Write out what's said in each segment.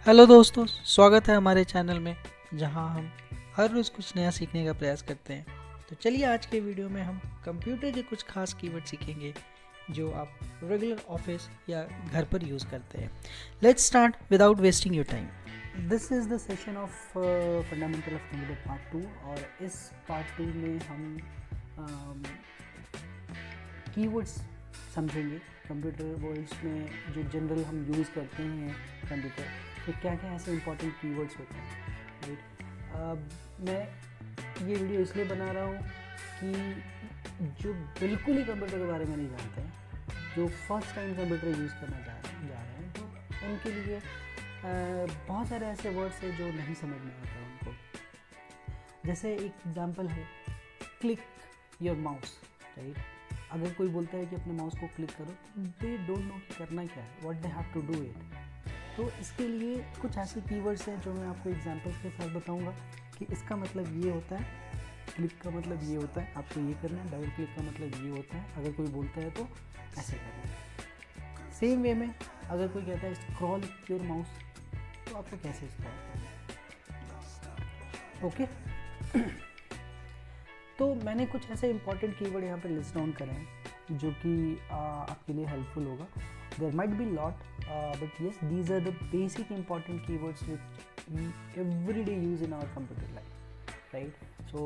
Hello दोस्तों, स्वागत है हमारे चैनल में जहां हम हर रोज़ कुछ नया सीखने का प्रयास करते हैं। तो चलिए आज के वीडियो में हम कंप्यूटर के कुछ खास कीवर्ड सीखेंगे जो आप रेगुलर ऑफिस या घर पर यूज़ करते हैं। Let's start without wasting your time. This is the session of fundamental of computer part 2 और इस पार्ट 2 में हम कीवर्ड्स समझेंगे। कंप्यूटर वर्ड्स में जो जनरल हम यूज़ करते हैं कंप्यूटर, तो क्या क्या ऐसे इंपॉर्टेंट कीवर्ड्स होते हैं, राइट। मैं ये वीडियो इसलिए बना रहा हूँ कि जो बिल्कुल ही कंप्यूटर के बारे में नहीं जानते हैं, जो फर्स्ट टाइम कंप्यूटर यूज़ करना जा रहे हैं, तो उनके लिए बहुत सारे ऐसे वर्ड्स हैं जो नहीं समझ में आता उनको। जैसे एक एग्जांपल है क्लिक योर माउस, राइट। अगर कोई बोलता है कि अपने माउस को क्लिक करो, दे डोंट नो करना क्या है, what they have to do it. तो इसके लिए कुछ ऐसे कीवर्ड्स हैं जो मैं आपको एग्जांपल्स के साथ बताऊंगा कि इसका मतलब ये होता है, क्लिक का मतलब ये होता है, आपको ये करना है। डबल क्लिक का मतलब ये होता है, अगर कोई बोलता है तो ऐसे करना है। सेम वे में अगर कोई कहता है स्क्रॉल योर माउस, तो आपको कैसे स्क्रॉल करना है, ओके। तो मैंने कुछ ऐसे इंपॉर्टेंट कीवर्ड यहाँ पे लिस्ट डाउन करे हैं जो कि आपके लिए हेल्पफुल होगा। There might be lot but yes these are the basic important keywords which we everyday use in our computer life, right. So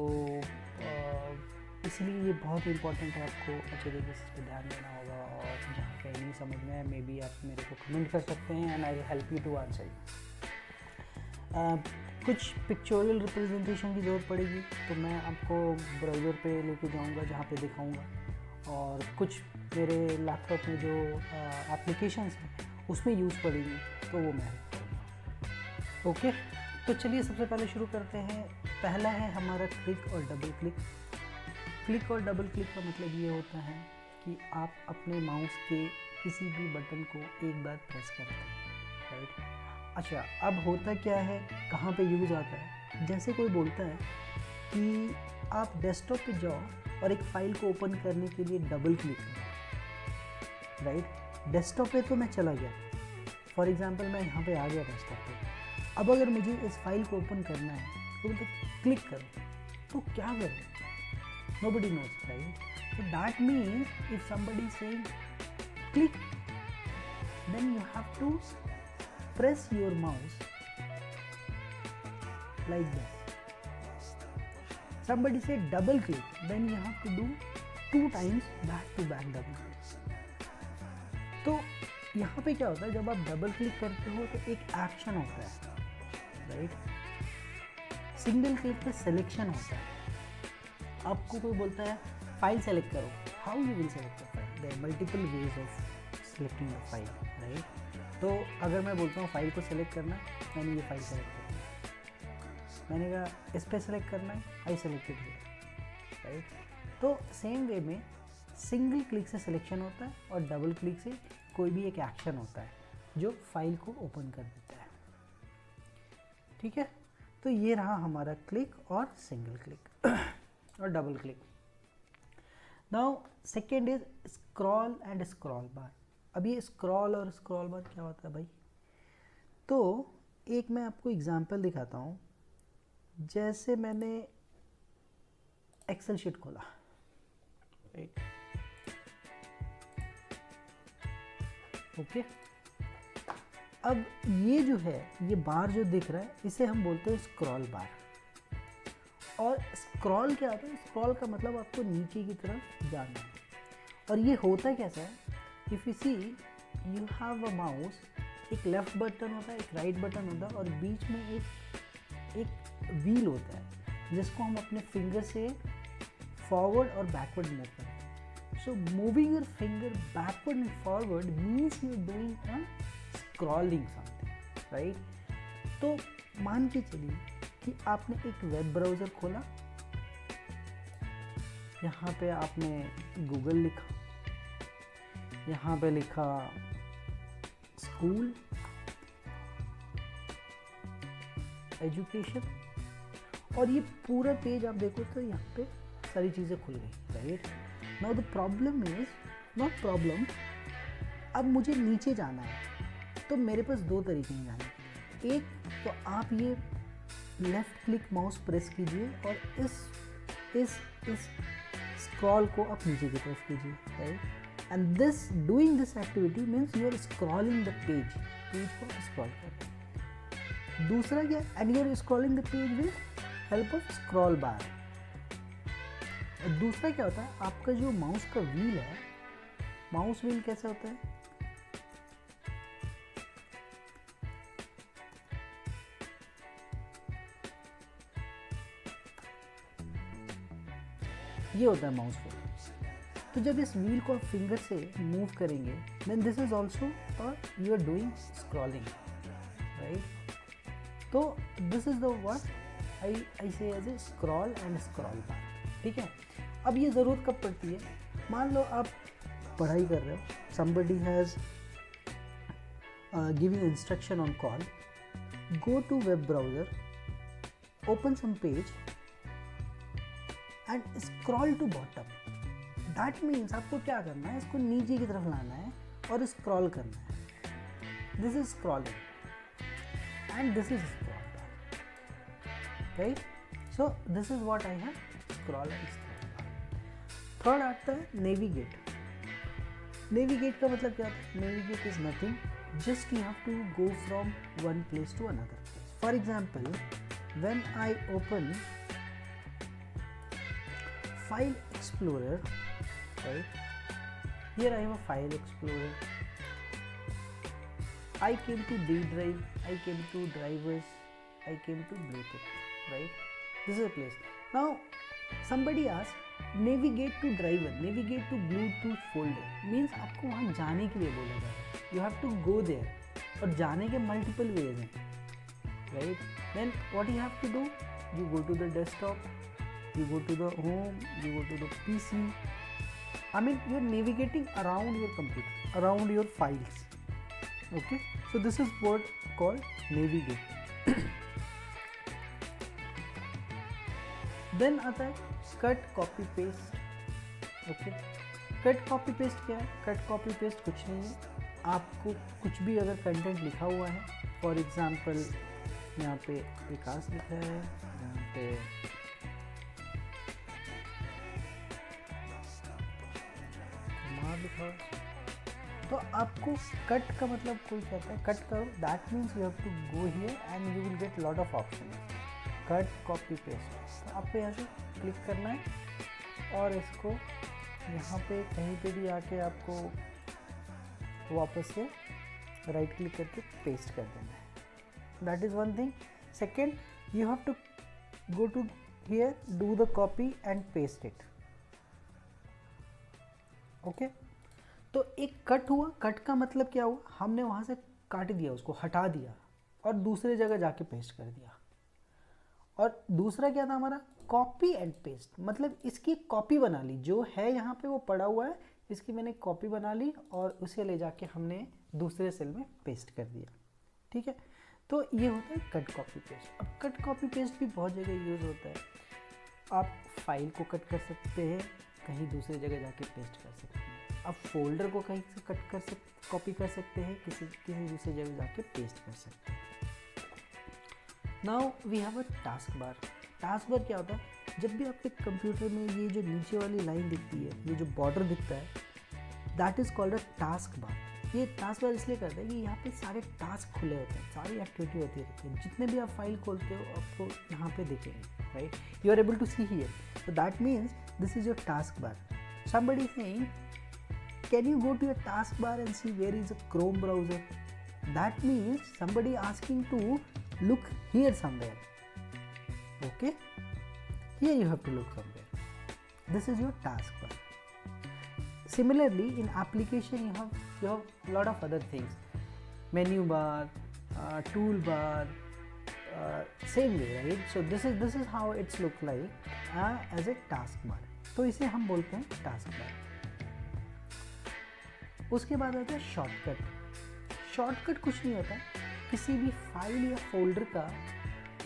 इसलिए ये बहुत इंपॉर्टेंट है, आपको अच्छे तरीके से इस पर ध्यान देना होगा। और जहाँ कहीं नहीं समझ में है, मे बी आप मेरे को कमेंट कर सकते हैं and I will help you to answer you. कुछ पिक्चोरियल रिप्रेजेंटेशन की ज़रूरत पड़ेगी, तो मैं आपको ब्राउज़र पे लेके जाऊंगा जहाँ पे दिखाऊंगा, और कुछ मेरे लैपटॉप में जो एप्लीकेशंस हैं उसमें यूज़ पड़ेगी, तो वो मैं हेल्प करूँगा, ओके। तो चलिए सबसे पहले शुरू करते हैं। पहला है हमारा क्लिक और डबल क्लिक। क्लिक और डबल क्लिक का मतलब ये होता है कि आप अपने माउस के किसी भी बटन को एक बार प्रेस करते हैं, राइट। अच्छा, अब होता क्या है, कहाँ पे यूज़ आता है, जैसे कोई बोलता है कि आप डेस्कटॉप पे जाओ और एक फ़ाइल को ओपन करने के लिए डबल क्लिक करो, राइट। डेस्कटॉप पे तो मैं चला गया, फॉर एग्जांपल मैं यहाँ पे आ गया डेस्कटॉप पे। अब अगर मुझे इस फाइल को ओपन करना है तो मतलब क्लिक करो, तो क्या करो, nobody knows, right. So that means if somebody saying click, then you have to press your mouse like that. Somebody said double click, then you have to do 2 times back to back double click. तो यहाँ पे क्या होता है, जब आप double click करते हो तो एक एक्शन होता है, राइट। सिंगल क्लिक पे सिलेक्शन होता है। आपको कोई बोलता है फाइल सेलेक्ट करो, how you will select the file, there are multiple ways of selecting the file, right. तो अगर मैं बोलता हूँ फाइल को सेलेक्ट करना है, मैंने ये फाइल सेलेक्ट करनी है, मैंने कहा इस पर सेलेक्ट करना है, आई सेलेक्टेड हियर, राइट। तो सेम वे में सिंगल क्लिक से सिलेक्शन होता है और डबल क्लिक से कोई भी एक एक्शन होता है जो फाइल को ओपन कर देता है, ठीक है। तो ये रहा हमारा क्लिक और सिंगल क्लिक और double click. Now second is scroll and scroll बार। अब ये स्क्रॉल और स्क्रॉल बार क्या होता है भाई, तो एक मैं आपको एग्जांपल दिखाता हूँ। जैसे मैंने एक्सेल शीट खोला, राइट, ओके। अब ये जो है, ये बार जो दिख रहा है, इसे हम बोलते हैं स्क्रॉल बार। और स्क्रॉल क्या होता है, स्क्रॉल का मतलब आपको नीचे की तरफ जाना है। और ये होता कैसा है, if you see you have a mouse, एक लेफ्ट बटन होता है, एक राइट बटन होता है, और बीच में एक व्हील होता है जिसको हम अपने फिंगर से फॉरवर्ड और बैकवर्ड मूव करते हैं। So moving your finger backward and forward means you are doing a scrolling something, right. तो मान के चलिए कि आपने एक वेब ब्राउज़र खोला, यहाँ पे आपने गूगल लिखा, यहाँ पे लिखा स्कूल एजुकेशन, और ये पूरा पेज आप देखो तो यहाँ पे सारी चीज़ें खुल गई, right. Now the problem is not problem, अब मुझे नीचे जाना है, तो मेरे पास 2 तरीके हैं जाने के लिए। एक तो आप ये लेफ़्ट क्लिक माउस प्रेस कीजिए और इस स्क्रॉल को आप नीचे की तरफ कीजिए, right. And doing this activity means you are scrolling the page को स्क्रॉल कर रहे हैं। दूसरा क्या, and you are scrolling the page with help of scroll bar. दूसरा क्या होता है, आपका जो माउस का व्हील है, माउस व्हील कैसे होता है, ये होता है माउस व्हील। तो जब इस व्हील को आप फिंगर से मूव करेंगे, then this is also you are doing scrolling, right. तो this is the word I say as a scroll and scroll bar, ठीक है। अब ये ज़रूरत कब पड़ती है, मान लो आप पढ़ाई कर रहे हो, somebody has giving instruction on call, go to web browser, open some page and scroll to bottom. That means आपको क्या करना है, इसको नीचे की तरफ लाना है और स्क्रॉल करना है। This is scrolling and this is scroll bar, right? So this is what I have, scroll and scroll bar. Third आता है नेविगेट। नेविगेट का मतलब क्या होता है, navigate is nothing, just you have to go from one place to another place. For example, when I open file explorer, right, here I have a file explorer, I came to D drive, I came to drivers, I came to Bluetooth, right, this is a place. Now somebody asked navigate to driver, navigate to Bluetooth folder, means आपको वहाँ जाने के लिए बोला जा रहा है, you have to go there, और जाने के मल्टीपल वेज हैं, right. Then what you have to do, you go to the desktop, you go to the home, you go to the PC, I mean you are navigating around your computer, around your files, okay. So this is what called navigate. Then आता है cut copy paste, okay. Cut copy paste क्या है, cut copy paste कुछ नहीं है, आपको कुछ भी अगर कंटेंट लिखा हुआ है, फॉर एग्जांपल यहाँ पे विकास लिखा है, यहाँ पे कुमार लिखा है, तो आपको कट का मतलब कोई कहता है कट करो, that means you have to go here and you will get lot of option, cut copy paste. तो आपको यहाँ से क्लिक करना है और इसको यहाँ पे कहीं पे भी आके आपको वापस से राइट क्लिक करके पेस्ट कर देना है, that is one thing. Second, you have to go to here, do the copy and paste it, okay. तो एक कट हुआ, कट का मतलब क्या हुआ, हमने वहाँ से काट दिया, उसको हटा दिया और दूसरे जगह जाके पेस्ट कर दिया। और दूसरा क्या था हमारा, कॉपी एंड पेस्ट, मतलब इसकी कॉपी बना ली, जो है यहाँ पे वो पड़ा हुआ है, इसकी मैंने कॉपी बना ली और उसे ले जाके हमने दूसरे सेल में पेस्ट कर दिया, ठीक है। तो ये होता है कट कॉपी पेस्ट। अब कट कॉपी पेस्ट भी बहुत जगह यूज़ होता है, आप फाइल को कट कर सकते हैं, कहीं दूसरी जगह जाके पेस्ट कर सकते हैं, आप फोल्डर को कहीं से कट कर कॉपी कर सकते हैं, किसी दूसरी जगह जाके पेस्ट कर सकते हैं। Now we have a task bar. Task bar क्या होता है, जब भी आपके कंप्यूटर में ये जो नीचे वाली लाइन दिखती है, ये जो बॉर्डर दिखता है, that is called a task बार। ये टास्क बार इसलिए करता है कि यहाँ पे सारे टास्क खुले होते हैं, सारी एक्टिविटी होती रहती है, जितने भी आप फाइल खोलते हो आपको यहाँ पे दिखेंगे, right, you are able to see here, so that means this is your taskbar. Somebody saying, can you go to your taskbar and see where is a Chrome browser? That means somebody asking to look here somewhere. Okay, here you have to look somewhere. This is your taskbar. Similarly, in application you have lot of other things, menu bar, toolbar, same way, right? So this is how it's look like as a taskbar. तो इसे हम बोलते हैं taskbar. उसके बाद आता है shortcut. Shortcut कुछ नहीं होता, किसी भी फाइल या फोल्डर का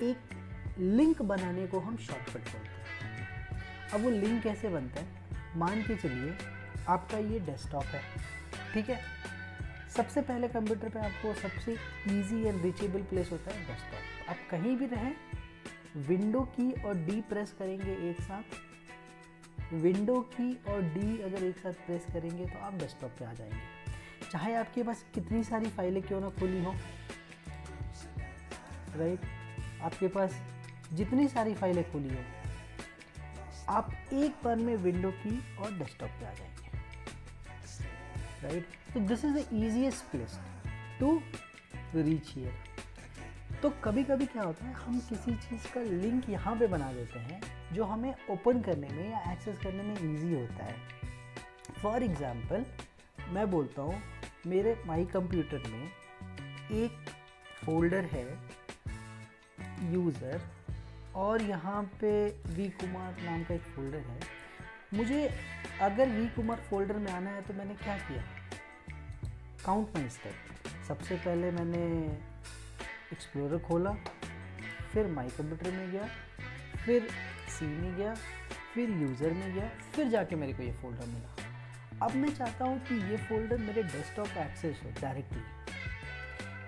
एक लिंक बनाने को हम शॉर्टकट बोलते हैं. अब वो लिंक कैसे बनता है, मान के चलिए आपका ये डेस्कटॉप है, ठीक है. सबसे पहले कंप्यूटर पे आपको सबसे इजी एंड रीचेबल प्लेस होता है डेस्कटॉप। आप कहीं भी रहें, विंडो की और डी प्रेस करेंगे एक साथ, विंडो की और डी अगर एक साथ प्रेस करेंगे तो आप डेस्कटॉप पे आ जाएंगे। चाहे आपके पास कितनी सारी फाइलें क्यों ना खुली हो, राइट, आपके पास जितनी सारी फाइलें खुली हो, आप एक बार में विंडो की और डेस्कटॉप पे आ जाएंगे, राइट। तो this is the easiest place to reach here. तो कभी कभी क्या होता है, हम किसी चीज़ का लिंक यहाँ पे बना देते हैं जो हमें ओपन करने में या एक्सेस करने में इजी होता है। फॉर एग्जांपल मैं बोलता हूँ, मेरे माई कंप्यूटर में एक फोल्डर है यूज़र, और यहाँ पे वी कुमार नाम का एक फोल्डर है। मुझे अगर वी कुमार फोल्डर में आना है तो मैंने क्या किया, काउंट माई स्टेप। सबसे पहले मैंने एक्सप्लोरर खोला, फिर माई कंप्यूटर में गया, फिर सी में गया, फिर यूज़र में गया, फिर जाके मेरे को ये फ़ोल्डर मिला। अब मैं चाहता हूँ कि ये फ़ोल्डर मेरे डेस्कटॉप पे एक्सेस हो डायरेक्टली,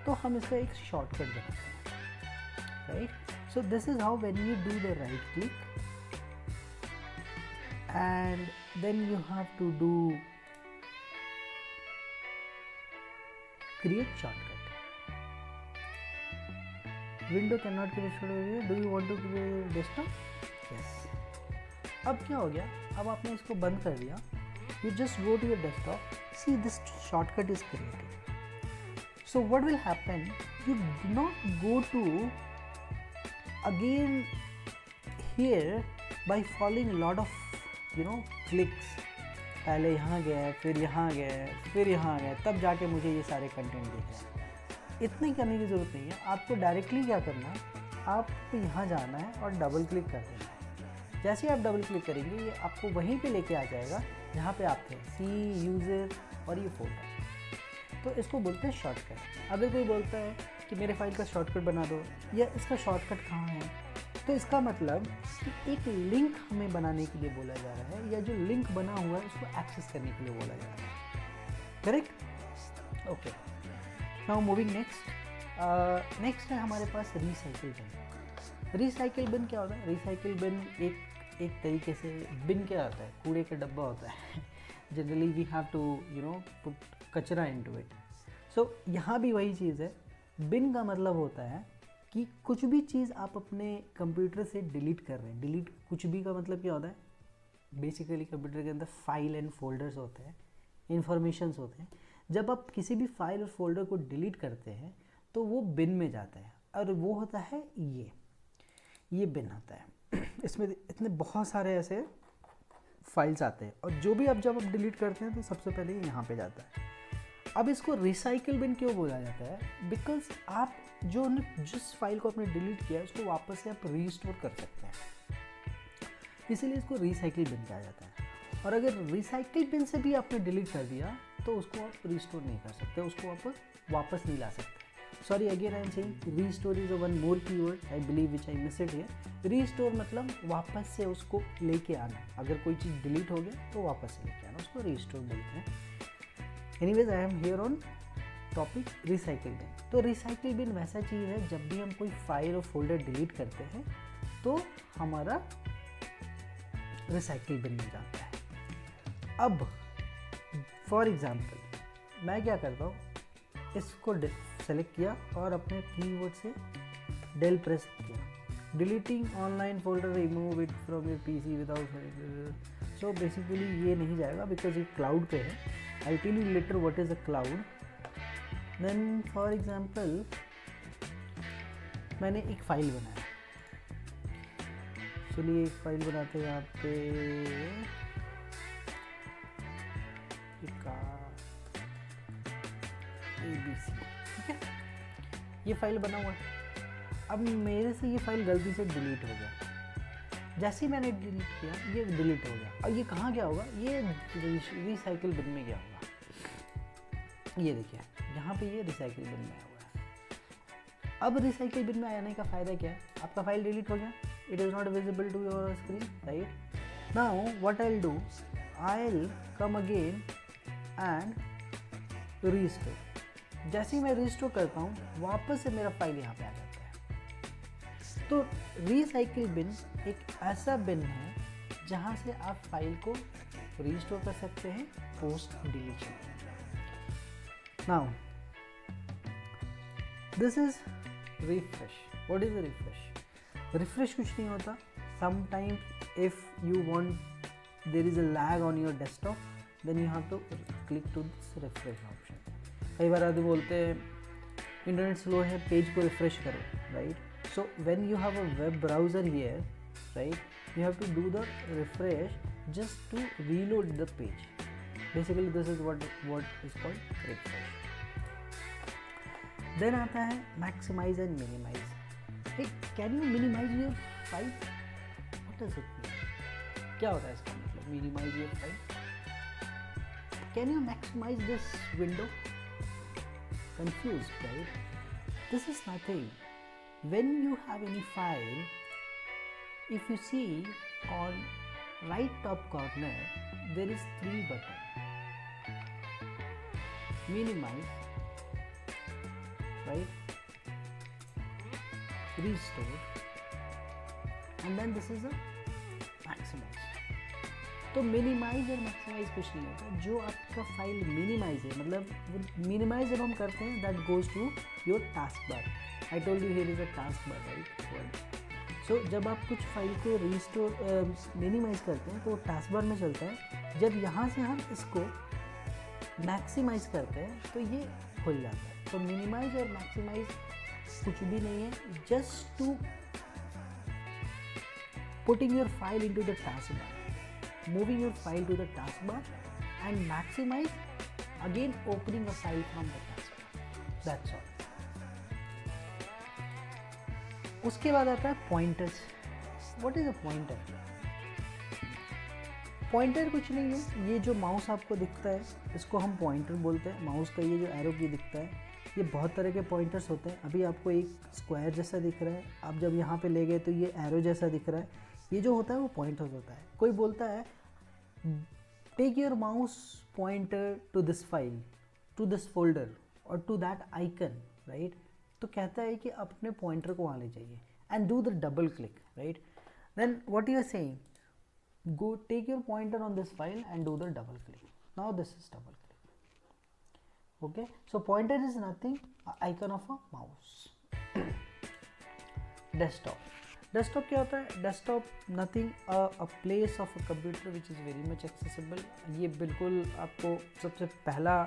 तो हम इसका एक शॉर्टकट बनाते हैं, right. So this is how when you do the right click and then you have to do create shortcut. Window cannot create shortcut. Do you want to create desktop? Yes. अब क्या हो गया, अब आपने इसको बंद कर दिया, you just go to your desktop, see this shortcut is created. So what will happen, you do not go to again here by following a lot of clicks. पहले यहाँ गया, फिर यहाँ गया, फिर यहाँ गया, तब जाके मुझे ये सारे कंटेंट दिख रहे हैं। इतनी करने की ज़रूरत नहीं है। आपको डायरेक्टली क्या करना है, आपको यहाँ जाना है और डबल क्लिक कर देना है। जैसे आप डबल क्लिक करेंगे, ये आपको वहीं पे लेके आ जाएगा जहाँ पे आप थे, सी, यूज़र और ये फोल्डर। तो इसको बोलते हैं शॉर्टकट। अगर कोई बोलता है कि मेरे फाइल का शॉर्टकट बना दो, या इसका शॉर्टकट कहाँ है, तो इसका मतलब कि एक लिंक हमें बनाने के लिए बोला जा रहा है, या जो लिंक बना हुआ है उसको एक्सेस करने के लिए बोला जा रहा है, correct. Okay, now moving next है हमारे पास रिसाइकिल बिन। रिसाइकिल बिन क्या होता है, रिसाइकिल बिन एक तरीके से बिन क्या होता है, कूड़े का डब्बा होता है। Generally we have to put कचरा इनटू इट। सो यहाँ भी वही चीज़ है। बिन का मतलब होता है कि कुछ भी चीज़ आप अपने कंप्यूटर से डिलीट कर रहे हैं। डिलीट कुछ भी का मतलब क्या होता है, बेसिकली कंप्यूटर के अंदर फाइल एंड फोल्डर्स होते हैं, इंफॉर्मेशंस होते हैं। जब आप किसी भी फाइल और फोल्डर को डिलीट करते हैं तो वो बिन में जाता है, और वो होता है ये बिन होता है। इसमें इतने बहुत सारे ऐसे फाइल्स आते हैं, और जो भी जब आप डिलीट करते हैं तो सबसे पहले ये यहाँ पे जाता है। अब इसको रिसाइकिल बिन क्यों बोला जाता है, बिकॉज आप जिस फाइल को आपने डिलीट किया है उसको वापस से आप रीस्टोर कर सकते हैं, इसीलिए इसको रिसाइकिल बिन कहा जाता है। और अगर रिसाइकिल बिन से भी आपने डिलीट कर दिया तो उसको आप रीस्टोर नहीं कर सकते, उसको आप वापस नहीं ला सकते। Sorry, again I am saying restore is one more keyword I believe which I miss it here. Restore मतलब वापस से उसको लेके आना। अगर कोई चीज़ डिलीट हो गया तो वापस से लेके आना, उसको रीस्टोर बोलते हैं। Anyways, I am here on topic recycle bin. तो रिसाइकिल बिन वैसा चीज़ है, जब भी हम कोई फाइल और फोल्डर डिलीट करते हैं तो हमारा रिसाइकिल बिन में जाता है। अब फॉर एग्जांपल मैं क्या करता हूँ, इसको सेलेक्ट किया और अपने कीबोर्ड से डेल प्रेस किया, deleting online folder, remove it from your PC without. So basically ये नहीं जाएगा बिकॉज ये क्लाउड पे है। I tell you later what is a cloud. Then for example मैंने एक फाइल बनाया, चलिए एक फाइल बनाते हैं यहाँ पे, ABC, ठीक है। ये फाइल बना हुआ है। अब मेरे से ये फाइल गलती से डिलीट हो गया। जैसे ही मैंने डिलीट किया ये डिलीट हो गया। अब ये कहाँ गया होगा, ये रिसाइकिल बिन में गया होगा। ये देखिए यहाँ पे ये रिसाइकिल बिन में आया हुआ है। अब रिसाइकिल बिन में आने का फ़ायदा क्या है, आपका फाइल डिलीट हो गया, it is not visible to your screen, right. Now what I will do, I will come again and restore. जैसे ही मैं रिस्टोर करता हूँ वापस से मेरा फाइल यहाँ पे आ जाता है। तो रिसाइकिल बिन एक ऐसा बिन है जहाँ से आप फाइल को रिस्टोर कर सकते हैं post deletion. Now this is refresh. What is refresh? Refresh कुछ नहीं होता, sometimes if you want there is a lag on your desktop then you have to click to this refresh option. कई बार आदमी बोलते हैं इंटरनेट स्लो है, page को रिफ्रेश करो, right? So when you have a web browser here, right, you have to do the refresh just to reload the page. Basically this is what is called refresh. Then आता है maximize and minimize. Hey, can you minimize your file? What does it mean? क्या होता है इसका मतलब minimize your file? Can you maximize this window? Confused, right? This is nothing. When you have any file, if you see on right top corner there is 3 button: minimize, right, restore, and then this is a maximize. तो minimise और maximise कुछ नहीं होता। जो आपका file minimise है, मतलब minimise जब हम करते हैं that goes to your task bar. I told you here is a task bar, right? So जब आप कुछ फाइल को रिस्टोर मिनिमाइज करते हैं तो वो टास्क बार में चलता है। जब यहाँ से हम इसको मैक्सिमाइज करते हैं तो ये खुल जाता है। तो मिनिमाइज और मैक्सिमाइज कुछ भी नहीं है, just to putting your file into the task bar, moving your file to the task bar, and maximise again opening a file from the task bar. That's all. उसके बाद आता है pointers. What is a pointer? Pointer कुछ नहीं है, ये जो mouse आपको दिखता है इसको हम पॉइंटर बोलते हैं। माउस का ये जो एरो की दिखता है, ये बहुत तरह के पॉइंटर्स होते हैं। अभी आपको एक स्क्वायर जैसा दिख रहा है, आप जब यहाँ पे ले गए तो ये एरो जैसा दिख रहा है, ये जो होता है वो पॉइंटर्स होता है। कोई बोलता है take your mouse pointer to this file, to this folder और टू दैट आइकन, राइट? तो कहता है कि अपने पॉइंटर को वहाँ ले जाइए and do the double click, right? Then what you are saying, go take your pointer on this file and do the double click. Now this is double click. Okay, so pointer is nothing, icon of a mouse. Desktop क्या होता है? Desktop nothing, a place of a computer which is very much accessible. ये बिल्कुल आपको सबसे पहला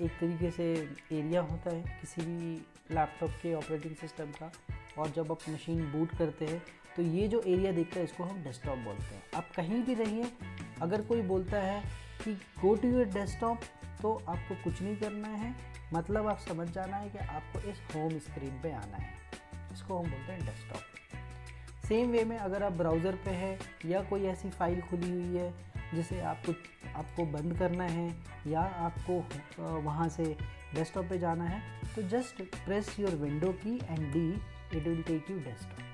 एक तरीके से एरिया होता है किसी भी लैपटॉप के ऑपरेटिंग सिस्टम का, और जब आप मशीन बूट करते हैं तो ये जो एरिया दिखता है इसको हम डेस्कटॉप बोलते हैं। आप कहीं भी रहिए, अगर कोई बोलता है कि गो टू योर डेस्कटॉप तो आपको कुछ नहीं करना है, मतलब आप समझ जाना है कि आपको इस होम स्क्रीन पे आना है। इसको हम बोलते हैं डेस्कटॉप। सेम वे में अगर आप ब्राउज़र पे है या कोई ऐसी फाइल खुली हुई है जिसे आपको बंद करना है या आपको वहाँ से डेस्कटॉप पे जाना है, तो just press your window key and D, it will take you desktop.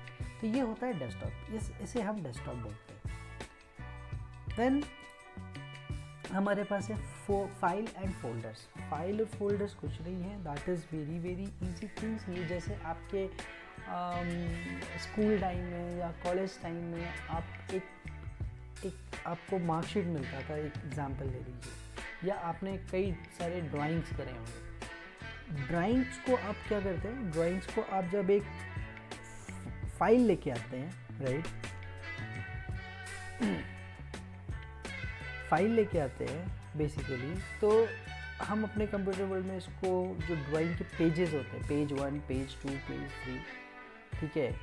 तो ये होता है डेस्कटॉप, इसे हम डेस्कटॉप बोलते हैं। देन हमारे पास है फाइल एंड फोल्डर्स। फाइल और फोल्डर्स कुछ नहीं है, that is very very easy things. ये जैसे आपके स्कूल टाइम में या कॉलेज टाइम में आप एक आपको मार्कशीट मिलता था, एक एग्जाम्पल ले लीजिए, या आपने कई सारे ड्राइंग्स करे होंगे। ड्राइंग्स को आप क्या करते हैं, ड्राइंग्स को आप जब एक फाइल लेके आते हैं, राइट, फाइल लेके आते हैं बेसिकली, तो हम अपने कंप्यूटर वर्ल्ड में इसको जो ड्राइंग के पेजेस होते हैं, पेज 1, पेज 2, पेज 3, ठीक है,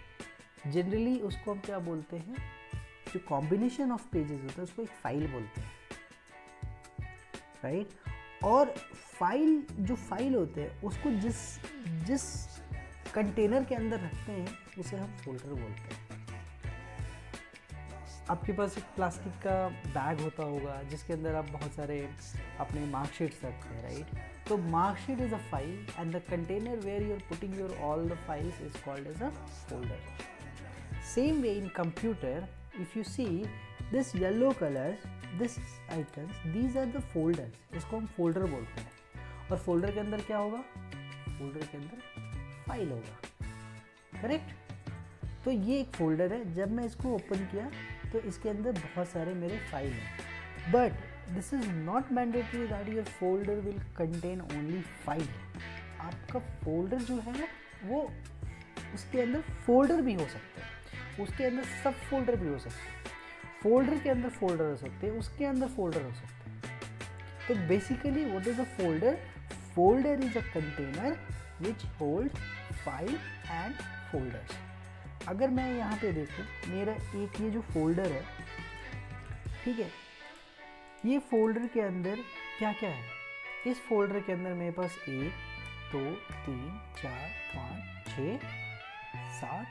जनरली उसको हम क्या बोलते हैं, जो कॉम्बिनेशन ऑफ पेजेस होता है उसको एक फाइल बोलते हैं, राइट? और जो फाइल होते हैं उसको जिस कंटेनर के अंदर रखते हैं उसे हम फोल्डर बोलते हैं। आपके पास एक प्लास्टिक का बैग होता होगा जिसके अंदर आप बहुत सारे अपने मार्कशीट्स रखते हैं, राइट? तो marksheet is a file and the container where you are putting your all the files is called as a folder. Same way in computer, if you see this yellow colours, this icons, these are the folders, इसको हम folder बोलते हैं। और folder के अंदर क्या होगा, folder के अंदर फाइल होगा, करेक्ट। तो ये एक फोल्डर है, जब मैं इसको ओपन किया तो इसके अंदर बहुत सारे मेरे फाइल हैं, but this is not mandatory that your folder will contain only file. आपका फोल्डर जो है वो उसके अंदर फोल्डर भी हो सकते हैं, उसके अंदर सब फोल्डर भी हो सकते हैं, फोल्डर के अंदर फोल्डर हो सकते हैं, उसके अंदर फोल्डर हो सकते हैं। तो basically what is a folder? Folder is a container which hold file and folders. अगर मैं यहाँ पे देखूँ, मेरा एक ये जो फोल्डर है, ठीक है, ये फोल्डर के अंदर क्या क्या है? इस फोल्डर के अंदर मेरे पास 1 2 3 4 5 6 7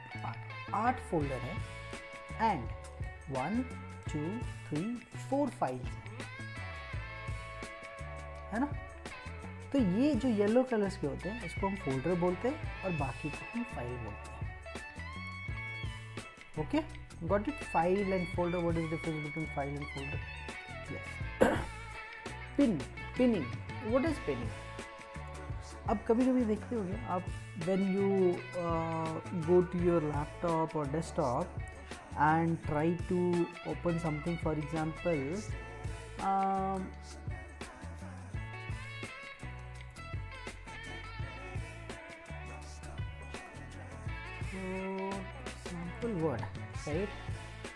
8 फोल्डर है एंड 1 2 3 4 फाइल्स है ना। तो ये जो येलो कलर्स के होते हैं इसको हम फोल्डर बोलते हैं और बाकी को हम फाइल बोलते हैं। Okay, got it? File and folder, what is difference between file and folder? Yes. Pinning, what is pinning? अब कभी कभी देखते होंगे आप, when you go to your laptop और desktop and try to open something, for example sample word, right?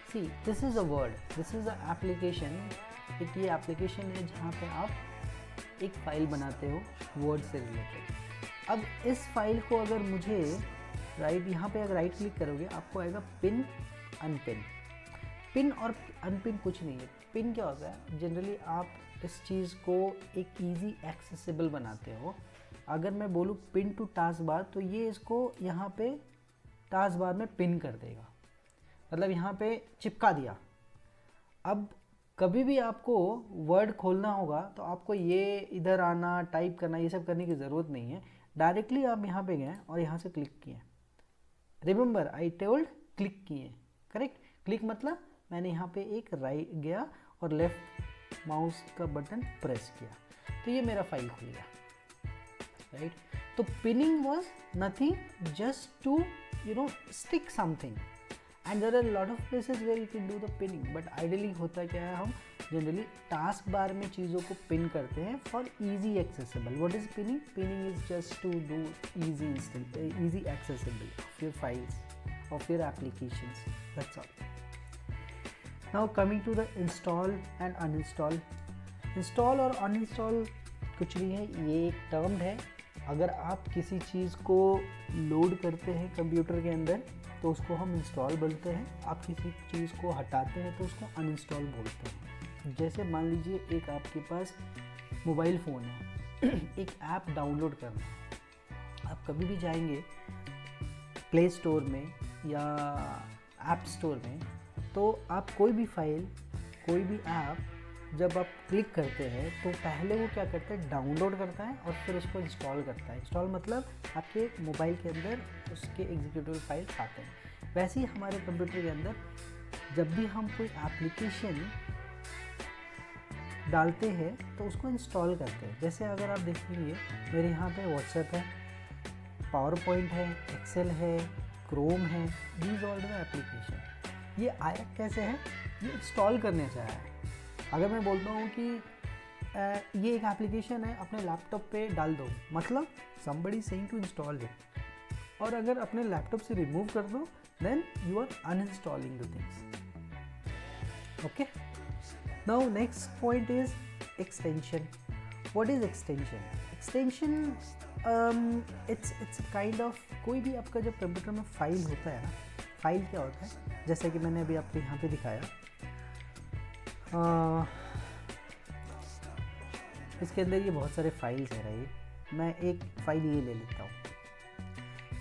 See, this is a word, this is a application। एक ये application है जहाँ पे आप एक फाइल बनाते हो वर्ड से रिलेटेड। अब इस फाइल को अगर मुझे यहाँ पे अगर राइट क्लिक करोगे आपको आएगा पिन अनपिन। पिन और अनपिन कुछ नहीं है। पिन क्या होता है? जनरली आप इस चीज़ को एक इजी एक्सेसिबल बनाते हो। अगर मैं बोलूँ पिन टू टास्क बार, तो ये इसको यहाँ पे टास्क बार में पिन कर देगा, मतलब यहाँ पे चिपका दिया। अब कभी भी आपको वर्ड खोलना होगा तो आपको ये इधर आना, टाइप करना, ये सब करने की ज़रूरत नहीं है। डायरेक्टली आप यहाँ पे गए और यहाँ से क्लिक किए। रिमेंबर आई टोल्ड क्लिक किए, करेक्ट? क्लिक मतलब मैंने यहाँ पे एक राइट गया और लेफ्ट माउस का बटन प्रेस किया, तो ये मेरा फाइल खुल गया, राइट? तो pinning was nothing, just to stick something, and there are lot of places where you can do the pinning. But ideally होता क्या है, हम जनरली टास्क बार में चीज़ों को पिन करते हैं for easy accessible. What is pinning? Pinning is just to do easy accessible of your files, of your applications, that's all. Now coming to the install and uninstall। install और uninstall कुछ नहीं है, ये एक term है। अगर आप किसी चीज़ को लोड करते हैं कंप्यूटर के अंदर तो उसको हम इंस्टॉल बोलते हैं, आप किसी चीज़ को हटाते हैं तो उसको अनइंस्टॉल बोलते हैं। जैसे मान लीजिए एक आपके पास मोबाइल फ़ोन है, एक ऐप डाउनलोड करना है, आप कभी भी जाएंगे प्ले स्टोर में या ऐप स्टोर में, तो आप कोई भी फाइल, कोई भी ऐप जब आप क्लिक करते हैं तो पहले वो क्या करता है, डाउनलोड करता है और फिर उसको इंस्टॉल करता है। इंस्टॉल मतलब आपके मोबाइल के अंदर उसके एग्जीक्यूटिव फाइल्स आते हैं। वैसे ही हमारे कंप्यूटर के अंदर जब भी हम कोई एप्लीकेशन डालते हैं तो उसको इंस्टॉल करते हैं। जैसे अगर आप देखेंगे मेरे यहाँ पे व्हाट्सएप है, पावर पॉइंट है, एक्सेल है, क्रोम है, दीज ऑल द एप्लीकेशन। ये आया कैसे है? ये इंस्टॉल करने से आया है। अगर मैं बोलता हूँ कि ये एक एप्लीकेशन है, अपने लैपटॉप पे डाल दो, मतलब somebody saying to install it। और अगर अपने लैपटॉप से रिमूव कर दो, then you are uninstalling the things। Okay? Now next point is extension। What is extension? Extension it's a kind of, कोई भी आपका जब कंप्यूटर में फाइल होता है ना, फाइल क्या होता है, जैसे कि मैंने अभी आपको यहाँ पे दिखाया, इसके अंदर ये बहुत सारे फाइल्स हैं, राइट? मैं एक फ़ाइल ये ले लेता हूँ।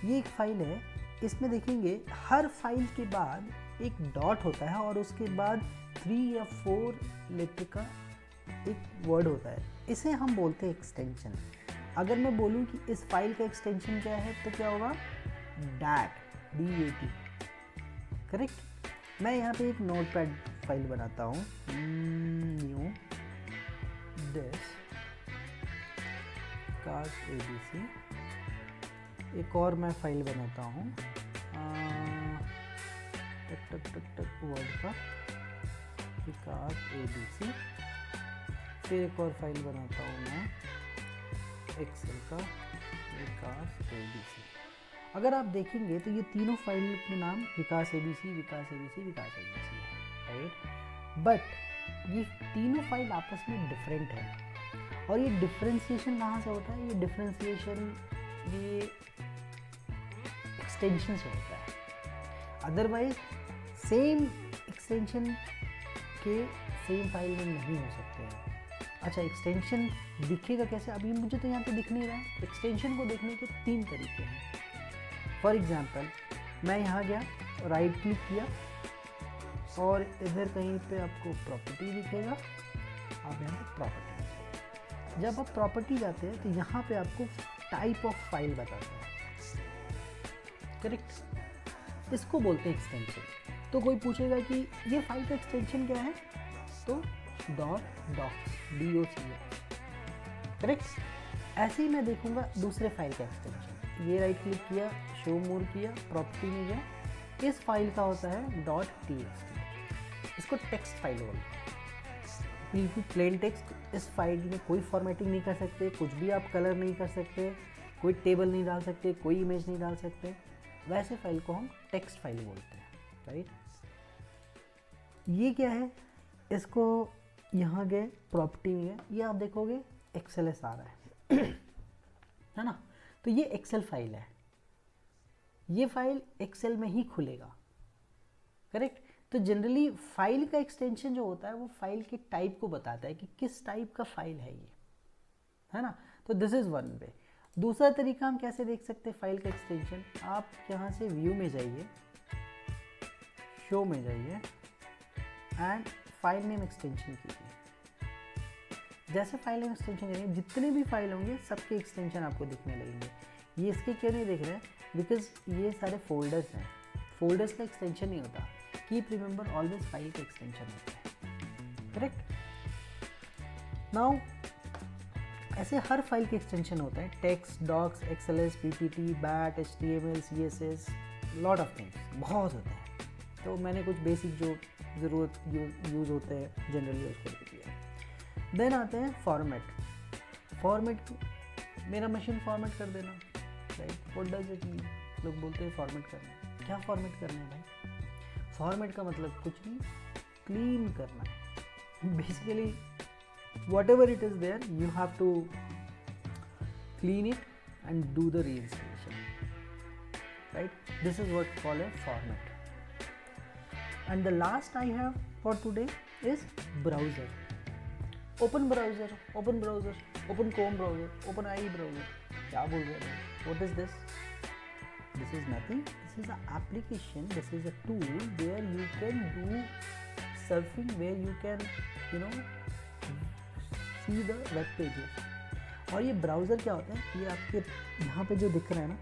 ये एक फ़ाइल है, इसमें देखेंगे हर फाइल के बाद एक डॉट होता है और उसके बाद 3 या 4 लेटर का एक वर्ड होता है। इसे हम बोलते हैं एक्सटेंशन। अगर मैं बोलूँ कि इस फाइल का एक्सटेंशन क्या है तो क्या होगा? DAT, DAT, correct? मैं यहाँ पे एक नोटपैड फाइल बनाता हूँ, न्यू दिस विकास ABC। एक और मैं फाइल बनाता हूँ टक टक टक टक वर्ड का विकास ABC। फिर एक और फाइल बनाता हूँ मैं एक्सेल का विकास ABC। अगर आप देखेंगे तो ये तीनों फाइल के नाम विकास ABC विकास ABC विकास ABC है, राइट। बट ये तीनों फाइल आपस में डिफरेंट है। और ये डिफरेंशिएशन कहाँ से होता है? ये डिफरेंशिएशन ये एक्सटेंशन से होता है। अदरवाइज सेम एक्सटेंशन के सेम फाइल में नहीं हो सकते हैं। अच्छा, एक्सटेंशन दिखेगा कैसे? अभी मुझे तो यहाँ पे दिख नहीं रहा है। एक्सटेंशन को देखने के 3 तरीके हैं। फॉर एग्जांपल, मैं यहाँ गया, राइट क्लिक किया और इधर कहीं पे आपको प्रॉपर्टी दिखेगा। आप यहाँ पे प्रॉपर्टी दिखेगा। जब आप प्रॉपर्टी जाते हैं तो यहाँ पे आपको टाइप ऑफ फाइल बताता है, करेक्ट। इसको बोलते हैं एक्सटेंशन। तो कोई पूछेगा कि ये फाइल का एक्सटेंशन क्या है, तो .docs करेक्ट। ऐसे ही मैं देखूंगा दूसरे फाइल का एक्सटेंशन। ये राइट क्लिक किया, शो मोर किया, प्रॉपर्टी में गया। इस फाइल का होता है .txt। इसको टेक्स्ट फाइल बोलते हैं, बिल्कुल प्लेन टेक्स्ट। इस फाइल में कोई फॉर्मेटिंग नहीं कर सकते, कुछ भी आप कलर नहीं कर सकते, कोई टेबल नहीं डाल सकते, कोई इमेज नहीं डाल सकते। वैसे फाइल को हम टेक्स्ट फाइल बोलते हैं, राइट। ये क्या है? इसको यहाँ गए, प्रॉपर्टी में गए, ये आप देखोगे XLS आ रहा है ना। तो ये एक्सेल फाइल है। ये फाइल एक्सेल में ही खुलेगा, करेक्ट। तो जनरली फाइल का एक्सटेंशन जो होता है वो फाइल के टाइप को बताता है कि किस टाइप का फाइल है ये, है ना। तो दिस इज़ वन वे। दूसरा तरीका हम कैसे देख सकते हैं फाइल का एक्सटेंशन? आप यहाँ से व्यू में जाइए, शो में जाइए एंड फाइल नेम एक्सटेंशन कीजिए। जैसे फाइल नेम एक्सटेंशन करेंगे, जितने भी फाइल होंगे सबके एक्सटेंशन आपको दिखने लगेंगे। ये इसके क्यों नहीं दिख रहे हैं? बिकॉज ये सारे फोल्डर्स हैं। फोल्डर्स का एक्सटेंशन नहीं होता। कीप रिमेंबर ऑलवेज फाइल का एक्सटेंशन होता है, करेक्ट। नाउ ऐसे हर फाइल के एक्सटेंशन होते हैं। Text, docs, XLS, PPT, BAT, HTML, CSS, lot of things, बहुत होते हैं। तो मैंने कुछ बेसिक जो ज़रूरत यूज़ होते हैं जनरली उसको देख लिया। देन आते हैं फॉर्मेट। मेरा मशीन फॉर्मेट कर देना, right. What does it mean? लोग बोलते हैं फॉर्मेट करना। क्या फॉर्मेट करना है भाई? फॉर्मेट का मतलब कुछ नहीं, क्लीन करना है। Basically whatever it is there, you have to clean it and do the reinstallation, right? This is what called a format. And the last I have for today is browser. Open browser, open Chrome browser, open IE browser. क्या बोल रहे हैं? What is this? This is nothing. This is an application. This is a tool where you can do surfing, where you can, see the web pages. और ये browser क्या होता है? ये आपके यहाँ पे जो दिख रहा है ना,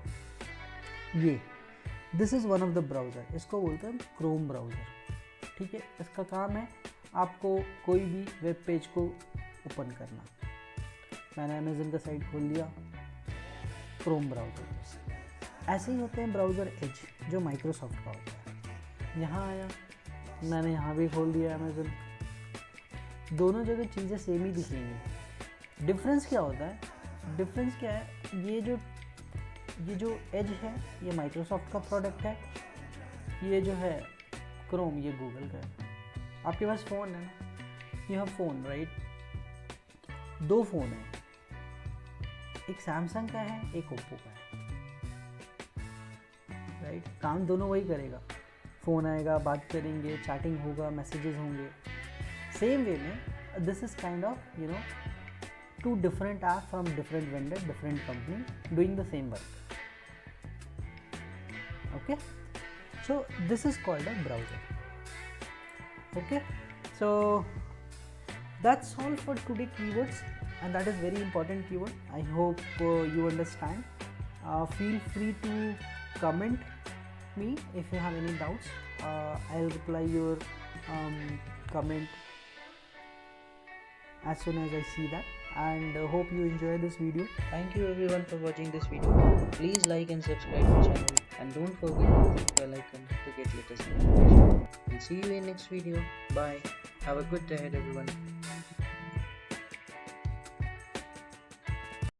ये this is one of the browser. इसको बोलते हैं क्रोम ब्राउज़र, ठीक है। इसका काम है आपको कोई भी वेब पेज को ओपन करना। मैंने अमेज़न का साइट खोल लिया, क्रोम ब्राउज़र। ऐसे ही होते हैं ब्राउज़र एज, जो माइक्रोसॉफ्ट का होता है। यहाँ आया, मैंने यहाँ भी खोल दिया अमेज़न। दोनों जगह चीज़ें सेम ही दिखेंगी। डिफरेंस क्या होता है? डिफरेंस क्या है? ये जो एज है ये माइक्रोसॉफ्ट का प्रोडक्ट है, ये जो है क्रोम ये गूगल का है। आपके पास फ़ोन है ना, you have phone, right. 2 phone हैं, एक सैमसंग का है, एक ओप्पो का है, राइट। काम दोनों वही करेगा। फ़ोन आएगा, बात करेंगे, चैटिंग होगा, मैसेजेस होंगे। Same way में this is kind of 2 different apps from different vendor, different company doing the same work. Okay, so this is called a browser. Okay, so that's all for today keywords, and that is very important keyword. I hope you understand. Feel free to comment me if you have any doubts. I'll reply your comment as soon as I see that. and hope you enjoy this video. Thank you everyone for watching this video. Please like and subscribe to the channel and don't forget to click bell icon to get latest notification. We'll see you in next video. Bye. Have a good day ahead everyone.